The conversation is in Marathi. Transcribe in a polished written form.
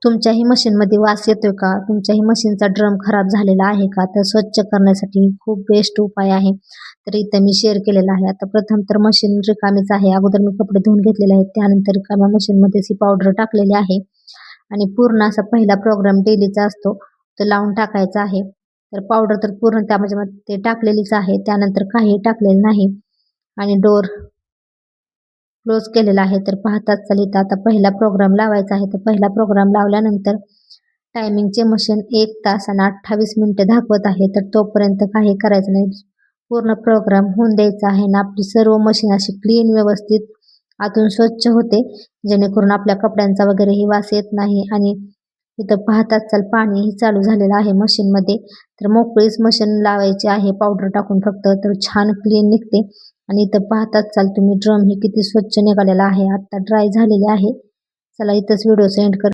तुमच्याही मशीनमध्ये वास येतोय का? तुमच्याही मशीनचा ड्रम खराब झालेला आहे का? तर स्वच्छ करण्यासाठी खूप बेस्ट उपाय आहे. तर इथं मी शेअर केलेला आहे. आता प्रथम तर मशीन रिकामीच आहे. अगोदर मी कपडे धुवून घेतलेले आहेत. त्यानंतर रिकाम्या मशीनमध्येच ही पावडर टाकलेली आहे आणि पूर्ण असा पहिला प्रोग्राम डेलीचा असतो तो लावून टाकायचा आहे. तर पावडर तर पूर्ण त्यामध्ये टाकलेलीच आहे. त्यानंतर काही टाकलेलं नाही आणि डोर क्लोज केलेला आहे. तर पाहताच चालित आता पहिला प्रोग्राम लावायचा आहे. तर पहिला प्रोग्राम लावल्यानंतर टायमिंगचे मशीन 1 तास आणि 28 मिनिटे दाखवत आहे. तर तोपर्यंत काही करायचं नाही. पूर्ण प्रोग्राम होऊन द्यायचा आहे आणि आपली सर्व मशीन अशी क्लीन व्यवस्थित आतून स्वच्छ होते, जेणेकरून आपल्या कपड्यांचा वगैरेही वास येत नाही. आणि इथं पाहताच चाल पाणीही चालू झालेलं आहे मशीनमध्ये. तर मोकळीच मशीन लावायची आहे पावडर टाकून फक्त, तर छान क्लीन निघते. आणि इथं पाहताच चाल तुम्ही ड्रम ही किती स्वच्छ निघालेला आहे. आता ड्राय झालेले आहे. चला इथंच व्हिडिओ एंड कर.